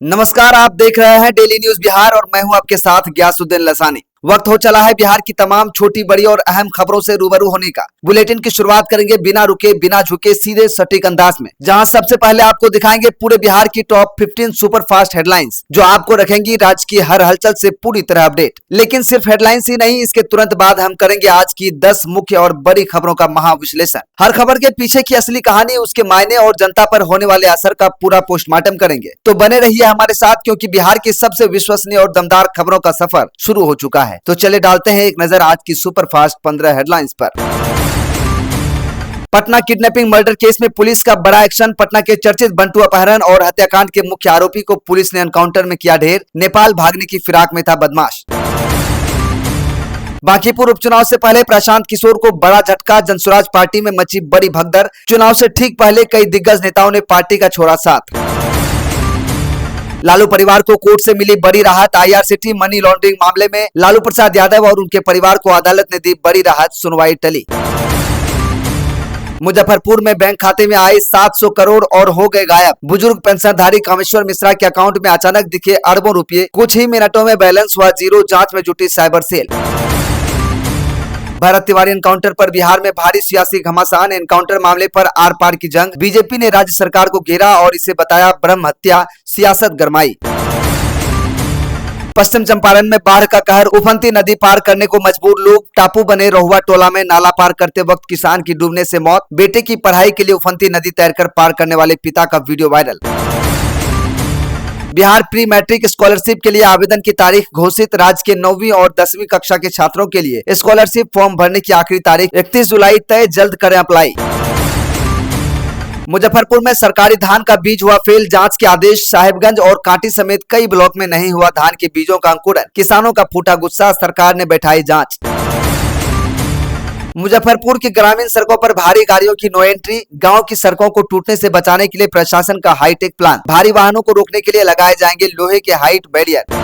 नमस्कार, आप देख रहे हैं डेली न्यूज बिहार और मैं हूं आपके साथ ग्यासुद्दीन लसानी। वक्त हो चला है बिहार की तमाम छोटी बड़ी और अहम खबरों से रूबरू होने का। बुलेटिन की शुरुआत करेंगे बिना रुके बिना झुके सीधे सटीक अंदाज में, जहां सबसे पहले आपको दिखाएंगे पूरे बिहार की टॉप 15 सुपर फास्ट हेडलाइंस, जो आपको रखेंगी राज्य की हर हलचल से पूरी तरह अपडेट। लेकिन सिर्फ हेडलाइंस ही नहीं, इसके तुरंत बाद हम करेंगे आज की 10 मुख्य और बड़ी खबरों का महाविश्लेषण। हर खबर के पीछे की असली कहानी, उसके मायने और जनता पर होने वाले असर का पूरा पोस्टमार्टम करेंगे। तो बने रहिए हमारे साथ, क्योंकि बिहार की सबसे विश्वसनीय और दमदार खबरों का सफर शुरू हो चुका है। तो चले डालते हैं एक नजर आज की सुपरफास्ट 15 हेडलाइंस पर। पटना किडनैपिंग मर्डर केस में पुलिस का बड़ा एक्शन। पटना के चर्चित बंटू अपहरण और हत्याकांड के मुख्य आरोपी को पुलिस ने एनकाउंटर में किया ढेर। नेपाल भागने की फिराक में था बदमाश। बांकीपुर उपचुनाव से पहले प्रशांत किशोर को बड़ा झटका। जनसुराज पार्टी में मची बड़ी भगदड़। चुनाव से ठीक पहले कई दिग्गज नेताओं ने पार्टी का छोड़ा साथ। लालू परिवार को कोर्ट से मिली बड़ी राहत। आईआरसीटी मनी लॉन्ड्रिंग मामले में लालू प्रसाद यादव और उनके परिवार को अदालत ने दी बड़ी राहत। सुनवाई टली। मुजफ्फरपुर में बैंक खाते में आए 700 करोड़ और हो गए गायब। बुजुर्ग पेंशनधारी कामेश्वर मिश्रा के अकाउंट में अचानक दिखे अरबों रुपए। कुछ ही मिनटों में बैलेंस हुआ जीरो। जांच में जुटी cyber cell. Bharat Tiwari encounter पर बिहार में भारी सियासी घमासान। एनकाउंटर मामले पर आर पार की जंग। बीजेपी ने राज्य सरकार को घेरा और इसे बताया ब्रह्म हत्या। सियासत गरमाई। पश्चिम चंपारण में बाढ़ का कहर। उफनती नदी पार करने को मजबूर लोग। टापू बने रहुआ टोला में नाला पार करते वक्त किसान की डूबने से मौत। बेटे की पढ़ाई के लिए उफनती नदी तैरकर पार करने वाले पिता का video viral. Bihar pre matric scholarship के लिए आवेदन की तारीख घोषित। राज्य के 9वीं और 10वीं कक्षा के छात्रों के लिए स्कॉलरशिप फॉर्म भरने की आखिरी तारीख 31 जुलाई तय। जल्द करें अप्लाई। मुजफ्फरपुर में सरकारी धान का बीज हुआ फेल। जांच के आदेश। साहेबगंज और कांटी समेत कई ब्लॉक में नहीं हुआ धान के बीजों का अंकुरण। किसानों का फूटा गुस्सा। सरकार ने बैठाई जांच। मुजफ्फरपुर की ग्रामीण सड़कों पर भारी गाड़ियों की नो एंट्री। गांव की सड़कों को टूटने से बचाने के लिए प्रशासन का हाईटेक प्लान। भारी वाहनों को रोकने के लिए लगाए जाएंगे लोहे के हाइट बैरियर।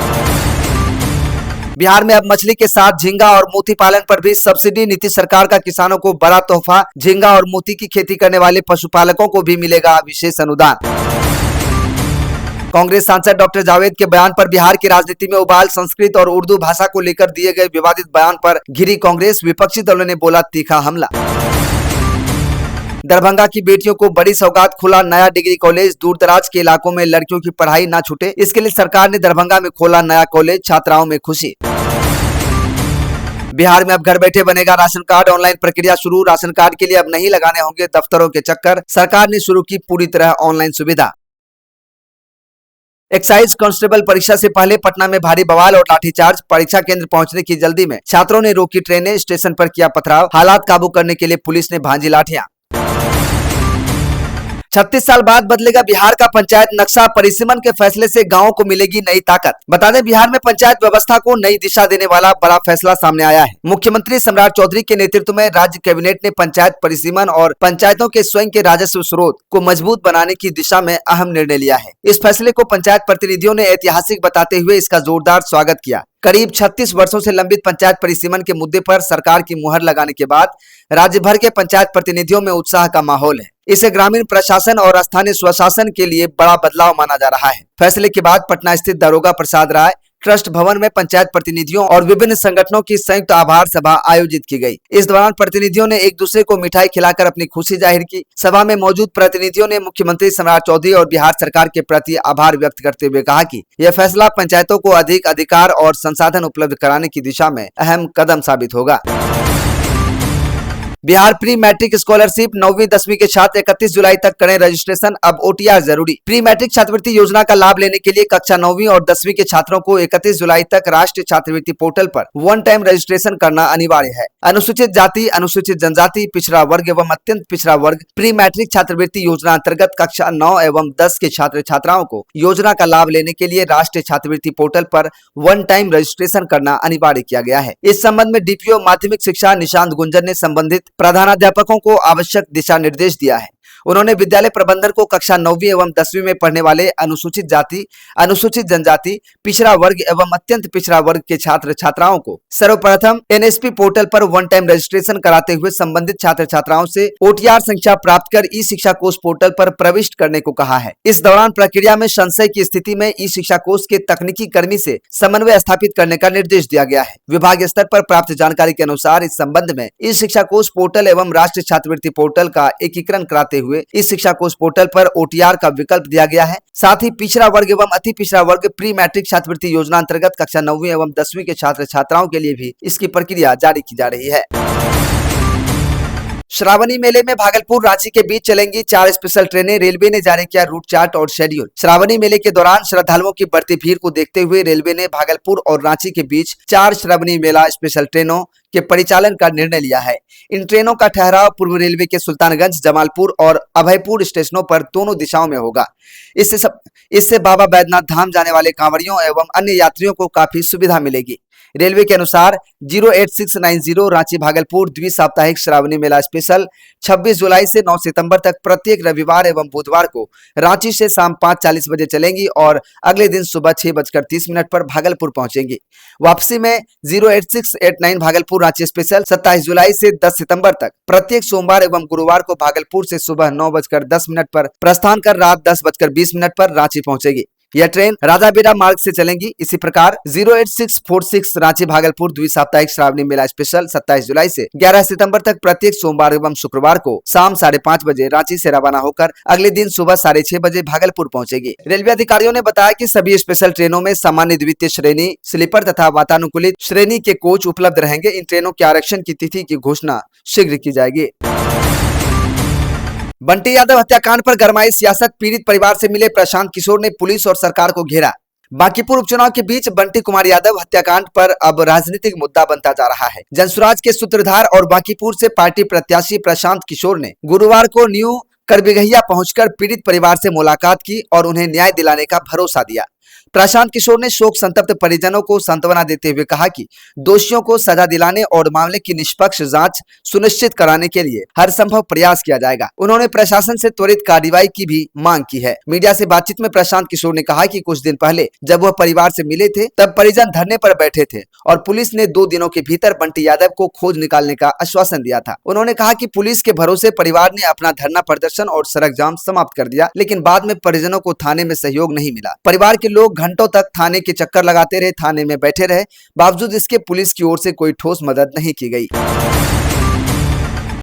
बिहार में अब मछली के साथ झींगा और मोती पालन पर भी सब्सिडी। नीतीश सरकार का किसानों को बड़ा तोहफा। झींगा और मोती की खेती करने वाले पशुपालकों को भी मिलेगा विशेष अनुदान। कांग्रेस सांसद डॉक्टर जावेद के बयान पर बिहार की राजनीति में उबाल। संस्कृत और उर्दू भाषा को लेकर दिए गए विवादित बयान पर घिरी कांग्रेस। विपक्षी दलों ने बोला तीखा हमला। दरभंगा की बेटियों को बड़ी सौगात। खुला नया डिग्री कॉलेज। दूर दराज के इलाकों में लड़कियों की पढ़ाई ना छूटे, इसके लिए सरकार ने दरभंगा में खोला नया कॉलेज। छात्राओं में खुशी। बिहार में अब घर बैठे बनेगा राशन कार्ड। ऑनलाइन प्रक्रिया शुरू। राशन कार्ड के लिए अब नहीं लगाने होंगे दफ्तरों के चक्कर। सरकार ने शुरू की पूरी तरह ऑनलाइन सुविधा। एक्साइज कांस्टेबल परीक्षा से पहले पटना में भारी बवाल और लाठीचार्ज। परीक्षा केंद्र पहुंचने की जल्दी में छात्रों ने रोकी ट्रेनें। स्टेशन पर किया पथराव। हालात काबू करने के लिए पुलिस ने भांजी लाठियां। 36 साल बाद बदलेगा बिहार का पंचायत नक्शा। परिसीमन के फैसले से गांवों को मिलेगी नई ताकत। बता दें, बिहार में पंचायत व्यवस्था को नई दिशा देने वाला बड़ा फैसला सामने आया है। मुख्यमंत्री सम्राट चौधरी के नेतृत्व में राज्य कैबिनेट ने पंचायत परिसीमन और पंचायतों के स्वयं के राजस्व स्रोत को मजबूत बनाने की दिशा में अहम निर्णय लिया है। इस फैसले को पंचायत प्रतिनिधियों ने ऐतिहासिक बताते हुए इसका जोरदार स्वागत किया। करीब 36 वर्षों से लंबित पंचायत परिसीमन के मुद्दे पर सरकार की मुहर लगाने के बाद राज्य भर के पंचायत प्रतिनिधियों में उत्साह का माहौल है। इसे ग्रामीण प्रशासन और स्थानीय स्वशासन के लिए बड़ा बदलाव माना जा रहा है। फैसले के बाद पटना स्थित दारोगा प्रसाद राय ट्रस्ट भवन में पंचायत प्रतिनिधियों और विभिन्न संगठनों की संयुक्त आभार सभा आयोजित की गई। इस दौरान प्रतिनिधियों ने एक दूसरे को मिठाई खिलाकर अपनी खुशी जाहिर की। सभा में मौजूद प्रतिनिधियों ने मुख्यमंत्री सम्राट चौधरी और बिहार सरकार के प्रति आभार व्यक्त करते हुए कहा कि यह फैसला पंचायतों को अधिक अधिकार और संसाधन उपलब्ध कराने की दिशा में अहम कदम साबित होगा। बिहार प्री मैट्रिक स्कॉलरशिप 9वीं 10वीं के छात्र 31 जुलाई तक करें रजिस्ट्रेशन। अब ओटीआर जरूरी। प्री मैट्रिक छात्रवृत्ति योजना का लाभ लेने के लिए कक्षा 9वीं और 10वीं के छात्रों को 31 जुलाई तक राष्ट्रीय छात्रवृत्ति पोर्टल पर वन टाइम रजिस्ट्रेशन करना अनिवार्य है। अनुसूचित जाति, अनुसूचित जनजाति, पिछड़ा वर्ग एवं अत्यंत पिछड़ा वर्ग प्री मैट्रिक छात्रवृत्ति योजना अंतर्गत कक्षा 9 एवं 10 के छात्र छात्राओं को योजना का लाभ लेने के लिए राष्ट्रीय छात्रवृत्ति पोर्टल पर वन टाइम रजिस्ट्रेशन करना अनिवार्य किया गया है। इस संबंध में डीपीओ माध्यमिक शिक्षा निशांत गुंजन ने संबंधित प्रधानाध्यापकों को आवश्यक दिशा निर्देश दिया है। उन्होंने विद्यालय प्रबंधन को कक्षा 9वीं एवं 10वीं में पढ़ने वाले अनुसूचित जाति, अनुसूचित जनजाति, पिछड़ा वर्ग एवं अत्यंत पिछड़ा वर्ग के छात्र छात्राओं को सर्वप्रथम एनएसपी पोर्टल पर वन टाइम रजिस्ट्रेशन कराते हुए संबंधित छात्र छात्राओं से ओटीआर संख्या प्राप्त कर ई शिक्षा कोष पोर्टल पर प्रविष्ट करने को कहा है। इस दौरान प्रक्रिया में संशय की स्थिति में ई शिक्षा कोष के तकनीकी कर्मी से समन्वय स्थापित करने का निर्देश दिया गया है। विभाग स्तर पर प्राप्त जानकारी के अनुसार इस संबंध में ई शिक्षा कोष पोर्टल एवं राष्ट्रीय छात्रवृत्ति पोर्टल का एकीकरण कराते हुए इस शिक्षा कोष पोर्टल पर ओटीआर का विकल्प दिया गया है। साथ ही पिछड़ा वर्ग एवं अति पिछड़ा वर्ग प्री मैट्रिक छात्रवृत्ति योजना अंतर्गत कक्षा 9वीं एवं 10वीं के छात्र छात्राओं के लिए भी इसकी प्रक्रिया जारी की जा रही है। श्रावणी मेले में भागलपुर रांची के बीच चलेंगी 4 स्पेशल ट्रेनें। रेलवे ने जारी किया रूट चार्ट और शेड्यूल। श्रावणी मेले के दौरान श्रद्धालुओं की बढ़ती भीड़ को देखते हुए रेलवे ने भागलपुर और रांची के बीच 4 श्रावणी मेला स्पेशल ट्रेनों के परिचालन का निर्णय लिया है। इन ट्रेनों का ठहराव पूर्व रेलवे के सुल्तानगंज, जमालपुर और अभयपुर स्टेशनों पर दोनों दिशाओं में होगा। इससे बाबा बैद्यनाथ धाम जाने वाले कांवड़ियों एवं अन्य यात्रियों को काफी सुविधा मिलेगी। रेलवे के अनुसार 08690 रांची भागलपुर द्वि-साप्ताहिक श्रावणी मेला स्पेशल 26 जुलाई से 9 सितंबर तक प्रत्येक रविवार एवं बुधवार को रांची से शाम 5:40 बजे चलेंगी और अगले दिन सुबह 6:30 पर भागलपुर पहुंचेंगी। वापसी में 08689 भागलपुर रांची स्पेशल 27 जुलाई से 10 सितंबर तक प्रत्येक सोमवार एवं गुरुवार को भागलपुर से सुबह 9:10 पर प्रस्थान कर रात 10:20 पर रांची पहुंचेगी। यह ट्रेन राजाबेड़ा मार्ग से चलेंगी। इसी प्रकार 08646 रांची भागलपुर द्वि-साप्ताहिक श्रावणी मेला स्पेशल 27 जुलाई से 11 सितंबर तक प्रत्येक सोमवार एवं शुक्रवार को शाम 5:30 बजे रांची से रवाना होकर अगले दिन सुबह 6:30 बजे भागलपुर पहुंचेगी। रेलवे अधिकारियों ने बताया कि सभी स्पेशल ट्रेनों में सामान्य, द्वितीय श्रेणी, स्लीपर तथा वातानुकूलित श्रेणी के कोच उपलब्ध रहेंगे। इन ट्रेनों के आरक्षण की तिथि की घोषणा शीघ्र की जाएगी। बंटी यादव हत्याकांड पर गरमाई सियासत। पीड़ित परिवार से मिले प्रशांत किशोर ने पुलिस और सरकार को घेरा। बांकीपुर उपचुनाव के बीच बंटी कुमार यादव हत्याकांड पर अब राजनीतिक मुद्दा बनता जा रहा है। जनसुराज के सूत्रधार और बांकीपुर से पार्टी प्रत्याशी प्रशांत किशोर ने गुरुवार को न्यू करबिगहिया पहुंचकर पीड़ित परिवार से मुलाकात की और उन्हें न्याय दिलाने का भरोसा दिया। प्रशांत किशोर ने शोक संतप्त परिजनों को सांत्वना देते हुए कहा कि दोषियों को सजा दिलाने और मामले की निष्पक्ष जांच सुनिश्चित कराने के लिए हर संभव प्रयास किया जाएगा। उन्होंने प्रशासन से त्वरित कार्रवाई की भी मांग की है। मीडिया से बातचीत में प्रशांत किशोर ने कहा कि कुछ दिन पहले जब वह परिवार से मिले थे तब परिजन धरने पर बैठे थे और पुलिस ने 2 दिनों के भीतर बंटी यादव को खोज निकालने का आश्वासन दिया था। उन्होंने कहा कि पुलिस के भरोसे परिवार ने अपना धरना प्रदर्शन और सड़क जाम समाप्त कर दिया, लेकिन बाद में परिजनों को थाने में सहयोग नहीं मिला। परिवार के लोग घंटों तक थाने के चक्कर लगाते रहे, थाने में बैठे रहे, बावजूद इसके पुलिस की ओर से कोई ठोस मदद नहीं की गई।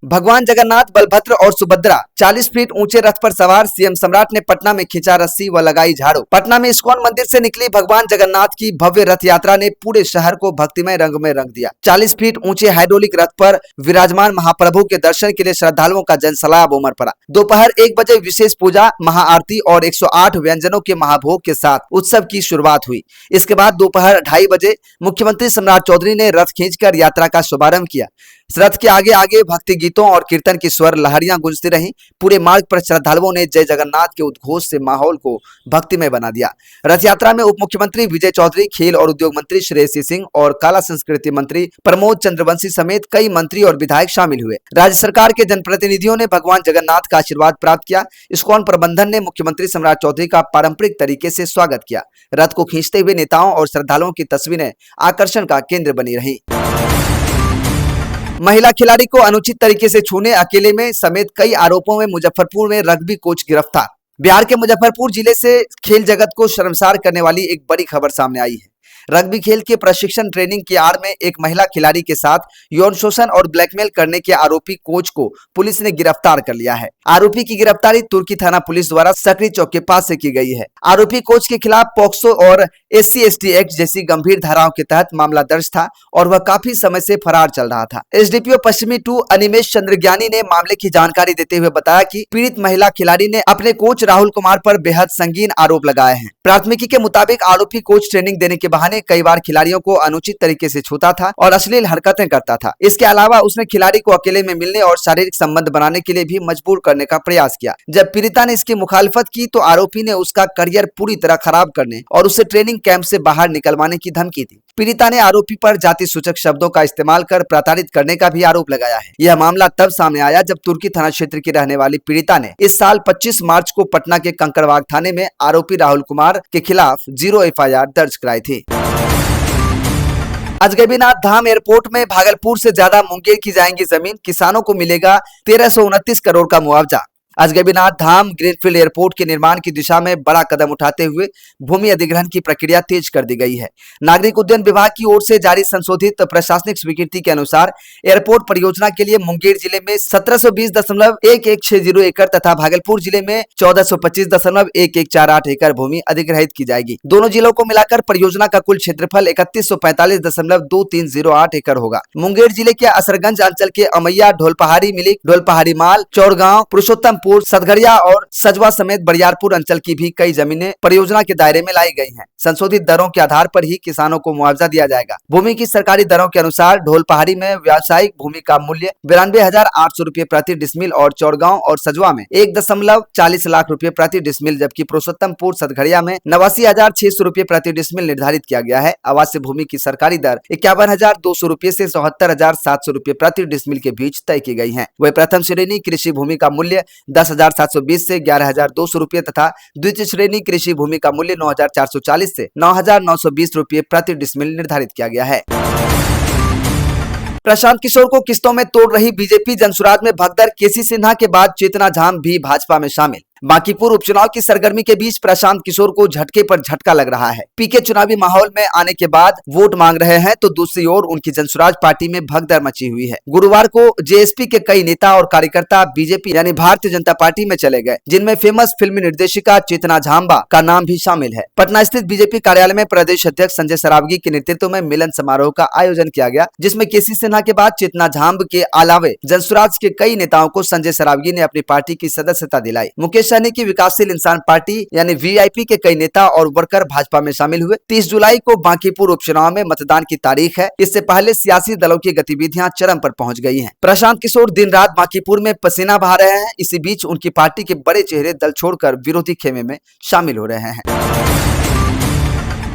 भगवान जगन्नाथ, बलभद्र और सुभद्रा 40 फीट ऊंचे रथ पर सवार। सीएम सम्राट ने पटना में खींचा रस्सी व लगाई झाड़ू। पटना में इस्कॉन मंदिर से निकली भगवान जगन्नाथ की भव्य रथ यात्रा ने पूरे शहर को भक्तिमय रंग में रंग दिया। 40 फीट ऊंचे हाइड्रोलिक रथ पर विराजमान महाप्रभु के दर्शन के लिए श्रद्धालुओं का जनसैलाब उमड़ पड़ा। दोपहर 1 बजे विशेष पूजा, महाआरती और 108 व्यंजनों के महाभोग के साथ उत्सव की शुरुआत हुई। इसके बाद दोपहर 2:30 बजे मुख्यमंत्री सम्राट चौधरी ने रथ खींचकर यात्रा का शुभारंभ किया। रथ के आगे आगे भक्ति गीतों और कीर्तन की स्वर लहरियां गूंजती रहीं। पूरे मार्ग पर श्रद्धालुओं ने जय जगन्नाथ के उद्घोष से माहौल को भक्तिमय बना दिया। रथ यात्रा में उप मुख्यमंत्री विजय चौधरी, खेल और उद्योग मंत्री श्रेयसी सिंह और कला संस्कृति मंत्री प्रमोद चंद्रवंशी समेत कई मंत्री और विधायक शामिल हुए। राज्य सरकार के जनप्रतिनिधियों ने भगवान जगन्नाथ का आशीर्वाद प्राप्त किया। इस्कॉन प्रबंधन ने मुख्यमंत्री सम्राट चौधरी का पारंपरिक तरीके से स्वागत किया। रथ को खींचते हुए नेताओं और श्रद्धालुओं की तस्वीरें आकर्षण का केंद्र बनी रही। महिला खिलाड़ी को अनुचित तरीके से छूने, अकेले में समेत कई आरोपों में मुजफ्फरपुर में रग्बी कोच गिरफ्तार। बिहार के मुजफ्फरपुर जिले से खेल जगत को शर्मसार करने वाली एक बड़ी खबर सामने आई है। रग्बी खेल के प्रशिक्षण ट्रेनिंग की आड़ में एक महिला खिलाड़ी के साथ यौन शोषण और ब्लैकमेल करने के आरोपी कोच को पुलिस ने गिरफ्तार कर लिया है। आरोपी की गिरफ्तारी तुर्की थाना पुलिस द्वारा सकरी चौक के पास से की गई है। आरोपी कोच के खिलाफ पॉक्सो और SC/ST एक्ट जैसी गंभीर धाराओं के तहत मामला दर्ज था और वह काफी समय से फरार चल रहा था। SDPO पश्चिमी 2 अनिमेश चंद्रज्ञानी ने मामले की जानकारी देते हुए बताया कि पीड़ित महिला खिलाड़ी ने अपने कोच राहुल कुमार पर बेहद संगीन आरोप लगाए हैं। प्राथमिकी के मुताबिक आरोपी कोच ट्रेनिंग देने के बहाने कई बार खिलाड़ियों को अनुचित तरीके से छूता था और अश्लील हरकतें करता था। इसके अलावा उसने खिलाड़ी को अकेले में मिलने और शारीरिक संबंध बनाने के लिए भी मजबूर करने का प्रयास किया। जब पीड़िता ने इसकी मुखालिफत की तो आरोपी ने उसका करियर पूरी तरह खराब करने और उसे ट्रेनिंग कैंप से बाहर निकलवाने की धमकी दी। पीड़िता ने आरोपी पर जाति सूचक शब्दों का इस्तेमाल कर प्रताड़ित करने का भी आरोप लगाया है। यह मामला तब सामने आया जब तुर्की थाना क्षेत्र की रहने वाली पीड़िता ने इस साल 25 मार्च को पटना के कंकड़बाग थाने में आरोपी राहुल कुमार के खिलाफ 0 FIR दर्ज कराई थी। अजगैबीनाथ धाम एयरपोर्ट में भागलपुर से ज्यादा मुंगेर की जाएंगी जमीन, किसानों को मिलेगा 1329 करोड़ का मुआवजा। अजगैबीनाथ धाम ग्रीनफील्ड एयरपोर्ट के निर्माण की दिशा में बड़ा कदम उठाते हुए भूमि अधिग्रहण की प्रक्रिया तेज कर दी गई है। नागरिक उड्डयन विभाग की ओर से जारी संशोधित प्रशासनिक स्वीकृति के अनुसार एयरपोर्ट परियोजना के लिए मुंगेर जिले में 1720.1160 एकड़ तथा भागलपुर जिले में 1425.1148 एकड़ भूमि अधिग्रहित की जाएगी। दोनों जिलों को मिलाकर परियोजना का कुल क्षेत्रफल 3145.2308 एकड़ होगा। मुंगेर जिले के असरगंज अंचल के अमैया, ढोलपहाड़ी मिलिक, ढोलपहाड़ी माल, चौड़गांव, पुरुषोत्तम, सदगरिया और सजवा समेत बरियारपुर अंचल की भी कई जमीनें परियोजना के दायरे में लाई गई हैं। संशोधित दरों के आधार पर ही किसानों को मुआवजा दिया जाएगा। भूमि की सरकारी दरों के अनुसार ढोलपहाड़ी में व्यावसायिक भूमि का मूल्य 92,800 रुपए प्रति डिसमिल और चौड़गांव और सजवा में 1.40 लाख रुपए प्रति डिसमिल, जबकि पुरुषोत्तमपुर सदगरिया में 89,600 रुपए प्रति डिसमिल निर्धारित किया गया है। आवासीय भूमि की सरकारी दर 51,200 रुपए से 74,700 रुपए प्रति डिसमिल के बीच तय की गई है। वही प्रथम श्रेणी कृषि भूमि का मूल्य 10,720 से 11,200 रुपए तथा द्वितीय श्रेणी कृषि भूमि का मूल्य 9,440 से 9,920 रुपए प्रति डिसमिल निर्धारित किया गया है। प्रशांत किशोर को किस्तों में तोड़ रही बीजेपी, जनसुराज में भगदड़, केसी सिन्हा के बाद चेतना झाम भी भाजपा में शामिल। बांकीपुर उपचुनाव की सरगर्मी के बीच प्रशांत किशोर को झटके पर झटका लग रहा है। पीके चुनावी माहौल में आने के बाद वोट मांग रहे हैं तो दूसरी ओर उनकी जनसुराज पार्टी में भगदड़ मची हुई है। गुरुवार को जेएसपी के कई नेता और कार्यकर्ता बीजेपी यानी भारतीय जनता पार्टी में चले गए, जिनमें फेमस फिल्मी निर्देशिका चेतना झाम्बा का नाम भी शामिल है। पटना स्थित बीजेपी कार्यालय में प्रदेश अध्यक्ष संजय सरावगी के नेतृत्व में मिलन समारोह का आयोजन किया गया, जिसमें केसी सिन्हा के बाद चेतना झाम्ब के अलावे जनसुराज के कई नेताओं को संजय सरावगी ने अपनी पार्टी की सदस्यता दिलाई। मुकेश सहनी की विकासशील इंसान पार्टी यानी वीआईपी के कई नेता और वर्कर भाजपा में शामिल हुए। 30 जुलाई को बांकीपुर उपचुनाव में मतदान की तारीख है। इससे पहले सियासी दलों की गतिविधियां चरम पर पहुंच गई हैं। प्रशांत किशोर दिन रात बांकीपुर में पसीना बहा रहे हैं। इसी बीच उनकी पार्टी के बड़े चेहरे दल छोड़कर विरोधी खेमे में शामिल हो रहे हैं।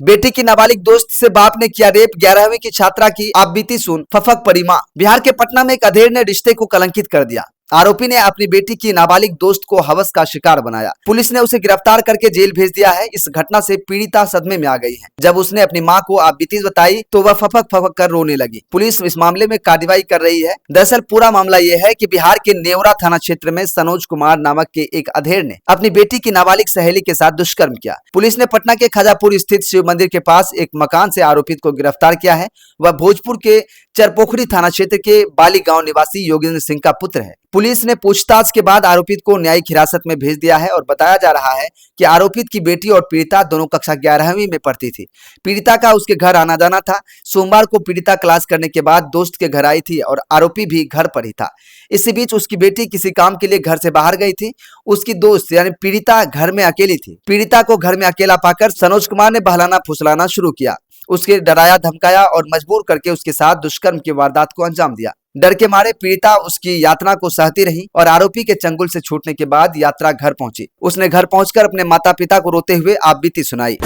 बेटी की नाबालिग दोस्त से बाप ने किया रेप, 11वीं की छात्रा की आप बीती सुन, फफक पड़ी मां। बिहार के पटना में एक अधेड़ ने रिश्ते को कलंकित कर दिया। आरोपी ने अपनी बेटी की नाबालिग दोस्त को हवस का शिकार बनाया। पुलिस ने उसे गिरफ्तार करके जेल भेज दिया है। इस घटना से पीड़िता सदमे में आ गई है। जब उसने अपनी मां को आप बीती बताई तो वह फफक फफक कर रोने लगी। पुलिस इस मामले में कार्रवाई कर रही है। दरअसल पूरा मामला यह है कि बिहार के नेवरा थाना क्षेत्र में सनोज कुमार नामक के एक अधेड़ ने अपनी बेटी की नाबालिग सहेली के साथ दुष्कर्म किया। पुलिस ने पटना के खाजापुर स्थित शिव मंदिर के पास एक मकान से आरोपित को गिरफ्तार किया है। वह भोजपुर के चरपोखरी थाना क्षेत्र के बाली गांव निवासी योगेंद्र सिंह का पुत्र है। पुलिस ने पूछताछ के बाद आरोपित को न्यायिक हिरासत में भेज दिया है और बताया जा रहा है कि आरोपित की बेटी और पीड़िता दोनों कक्षा 11वीं में पढ़ती थी। पीड़िता का उसके घर आना जाना था। सोमवार को पीड़िता क्लास करने के बाद दोस्त के घर आई थी और आरोपी भी घर पर ही था। इसी बीच उसकी बेटी किसी काम के लिए घर से बाहर गई थी। उसकी दोस्त यानी पीड़िता घर में अकेली थी। पीड़िता को घर में अकेला पाकर सनोज कुमार ने बहलाना फुसलाना शुरू किया। उसके डराया धमकाया और मजबूर करके उसके साथ दुष्कर्म की वारदात को अंजाम दिया। डर के मारे पीड़िता उसकी यातना को सहती रही और आरोपी के चंगुल से छूटने के बाद यात्रा घर पहुंची। उसने घर पहुंचकर अपने माता पिता को रोते हुए आपबीती सुनाई।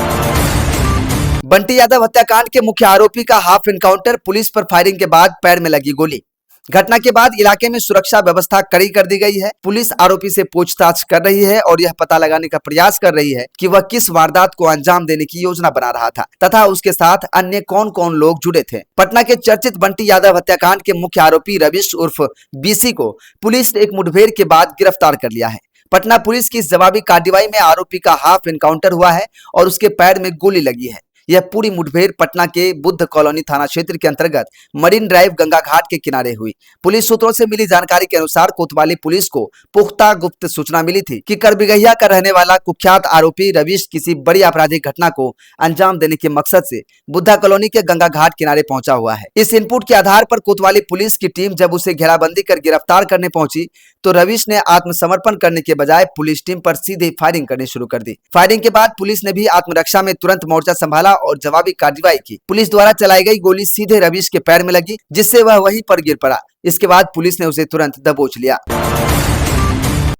बंटी यादव हत्याकांड के मुख्य आरोपी का हाफ एनकाउंटर, पुलिस पर फायरिंग के बाद पैर में लगी गोली। घटना के बाद इलाके में सुरक्षा व्यवस्था कड़ी कर दी गई है। पुलिस आरोपी से पूछताछ कर रही है और यह पता लगाने का प्रयास कर रही है कि वह किस वारदात को अंजाम देने की योजना बना रहा था तथा उसके साथ अन्य कौन कौन लोग जुड़े थे। पटना के चर्चित बंटी यादव हत्याकांड के मुख्य आरोपी रविश उर्फ बीसी को पुलिस ने एक मुठभेड़ के बाद गिरफ्तार कर लिया है। पटना पुलिस की इस जवाबी कार्रवाई में आरोपी का हाफ एनकाउंटर हुआ है और उसके पैर में गोली लगी है। यह पूरी मुठभेड़ पटना के बुद्ध कॉलोनी थाना क्षेत्र के अंतर्गत मरीन ड्राइव गंगा घाट के किनारे हुई। पुलिस सूत्रों से मिली जानकारी के अनुसार कोतवाली पुलिस को पुख्ता गुप्त सूचना मिली थी कि करबिगहिया का रहने वाला कुख्यात आरोपी रविश किसी बड़ी आपराधिक घटना को अंजाम देने के मकसद से बुद्धा कॉलोनी के गंगा घाट किनारे पहुंचा हुआ है। इस इनपुट के आधार पर कोतवाली पुलिस की टीम जब उसे घेराबंदी कर गिरफ्तार करने पहुंची तो रविश ने आत्मसमर्पण करने के बजाय पुलिस टीम पर सीधे फायरिंग करनी शुरू कर दी। फायरिंग के बाद पुलिस ने भी आत्मरक्षा में तुरंत मोर्चा संभाला और जवाबी कार्रवाई की। पुलिस द्वारा चलाई गई गोली सीधे रविश के पैर में लगी, जिससे वह वहीं पर गिर पड़ा। इसके बाद पुलिस ने उसे तुरंत दबोच लिया।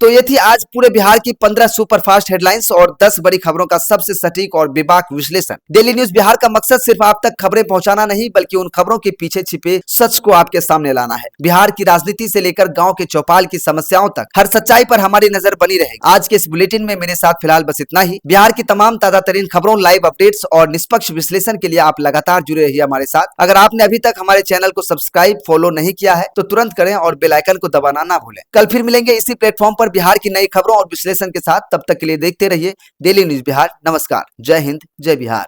तो ये थी आज पूरे बिहार की 15 सुपरफास्ट हेडलाइंस और 10 बड़ी खबरों का सबसे सटीक और बेबाक विश्लेषण। डेली न्यूज बिहार का मकसद सिर्फ आप तक खबरें पहुंचाना नहीं, बल्कि उन खबरों के पीछे छिपे सच को आपके सामने लाना है। बिहार की राजनीति से लेकर गांव के चौपाल की समस्याओं तक हर सच्चाई पर हमारी नजर बनी रहेगी। आज के इस बुलेटिन में मेरे साथ फिलहाल बस इतना ही। बिहार की तमाम ताजा तरीन खबरों, लाइव अपडेट्स और निष्पक्ष विश्लेषण के लिए आप लगातार जुड़े रहिए हमारे साथ। अगर आपने अभी तक हमारे चैनल को सब्सक्राइब, फॉलो नहीं किया है तो तुरंत करें और बेल आइकन को दबाना ना भूलें। कल फिर मिलेंगे इसी प्लेटफॉर्म पर बिहार की नई खबरों और विश्लेषण के साथ। तब तक के लिए देखते रहिए डेली न्यूज बिहार। नमस्कार, जय हिंद, जय बिहार।